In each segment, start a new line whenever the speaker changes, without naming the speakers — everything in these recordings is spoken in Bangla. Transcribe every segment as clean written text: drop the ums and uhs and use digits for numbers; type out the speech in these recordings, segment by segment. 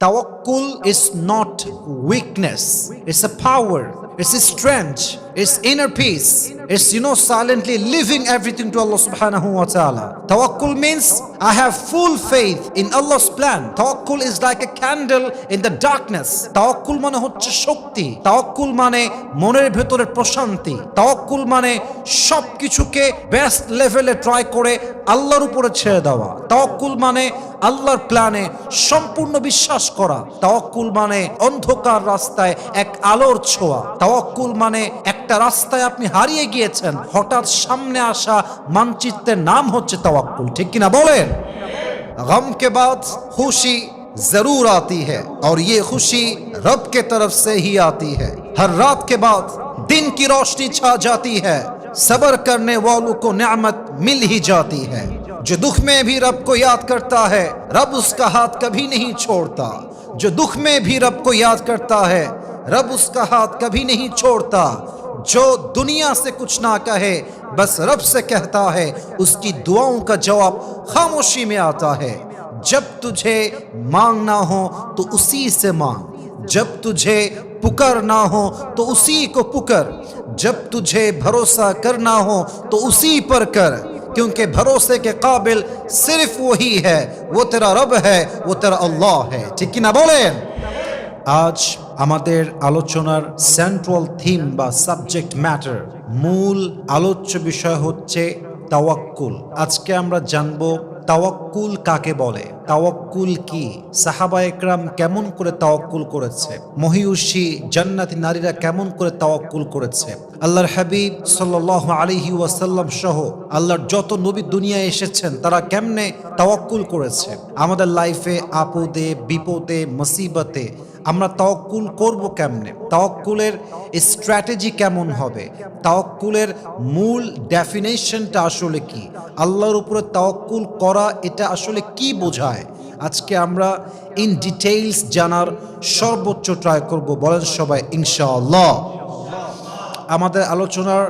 Tawakkul is not weakness, it's a power, it's a strength, it's inner peace, it's silently leaving everything to Allah subhanahu wa ta'ala. Tawakkul means I have full faith in Allah's plan. Tawakkul is like a candle in the darkness. Tawakkul মানে হচ্ছে শক্তি, তাওয়াক্কুল মানে মনের ভেতরের প্রশান্তি, তাওয়াক্কুল মানে সবকিছুকে বেস্ট লেভেলে ট্রাই করে আল্লাহর উপরে ছেড়ে দেওয়া, তাওয়াক্কুল মানে আল্লাহর প্ল্যানে সম্পূর্ণ বিশ্বাস করা, তাওয়াক্কুল মানে অন্ধকার রাস্তায় এক আলোর ছোঁয়া, তাওয়াক্কুল মানে একটা রাস্তায় আপনি হারিয়ে গিয়েছেন, হঠাৎ সামনে আসা মানচিত্রের নাম হচ্ছে তাওয়াক্কুল। ঠিক কিনা বলেন? গম के बाद खुशी जरूर आती है और ये खुशी रब के तरफ से ही आती है। हर रात के बाद दिन की रोशनी छा जाती है, सब्र करने वालों को नेमत मिल ही जाती है। जो दुख में भी रब को याद करता है, रब उसका हाथ कभी नहीं छोड़ता। जो दुख में भी रब को याद करता है, रब उसका हाथ कभी नहीं छोड़ता। जो दुनिया से कुछ ना कहे, बस रब से कहता है, उसकी दुआओं का जवाब खामोशी में आता है। जब तुझे मांगना हो तो उसी से मांग, जब तुझे पुकारना हो तो उसी को पुकार, जब तुझे भरोसा करना हो तो उसी पर कर, क्योंकि भरोसे के काबिल सिर्फ वही है, वो तेरा रब है, वो तेरा अल्लाह है। ठीक ना बोलें? আজ আমাদের আলোচনার সেন্ট্রাল থিম বা সাবজেক্ট ম্যাটার, মূল আলোচ্য বিষয় হচ্ছে তাওয়াক্কুল। আজকে আমরা জানবো তাওয়াক্কুল কাকে বলে, তাওয়াক্কুল কি, সাহাবা একরাম কেমন করে তাওয়াক্কুল করেছে, মহিয়সী জান্নাতি নারীরা কেমন করে তাওয়াক্কুল করেছে, আল্লাহর হাবিব সাল্লাল্লাহু আলাইহি ওয়াসাল্লাম সহ আল্লাহর যত নবী দুনিয়ায় এসেছেন তারা কেমনে তাওয়াক্কুল করেছে। আমাদের লাইফে আপদে বিপদে মুসিবতে আমরা তাওয়াক্কুল করব কেমনে, তাওয়াক্কুলের স্ট্র্যাটেজি কেমন হবে, তাওয়াক্কুলের মূল ডেফিনেশনটা আসলে কি, আল্লাহর উপরে তাওয়াক্কুল করা এটা আসলে কি বোঝায়, আজকে আমরা ইন ডিটেইলস জানার সর্বোচ্চ ট্রাই করব। বলেন সবাই ইনশাআল্লাহ। আমাদের আলোচনার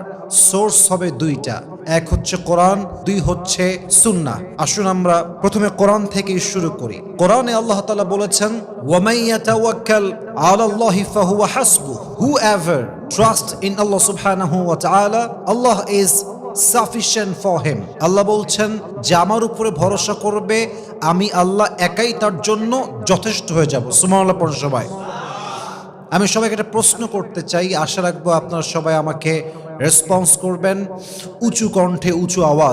সোর্স হবে দুইটা, এক হচ্ছে কোরআন, দুই হচ্ছে সুন্নাহ। আসুন আমরা প্রথমে কোরআন থেকেই শুরু করি। কোরআনে আল্লাহ তাআলা বলেছেন, ওয়ামান ইয়াতাওয়াক্কাল আলাল্লাহি ফাহুয়া হাসবুহ, whoever trust in Allah subhanahu wa ta'ala, Allah is sufficient for him। আল্লাহ বলছেন যে আমার উপরে ভরসা করবে, আমি আল্লাহ একাই তার জন্য যথেষ্ট হয়ে যাব। সুবহানাল্লাহ পড়ুন সবাই। আমি সবাইকে একটা প্রশ্ন করতে চাই, আশা রাখবো আপনারা সবাই আমাকে রেসপন্স করবেন উঁচু কণ্ঠে, উঁচু আওয়াজ।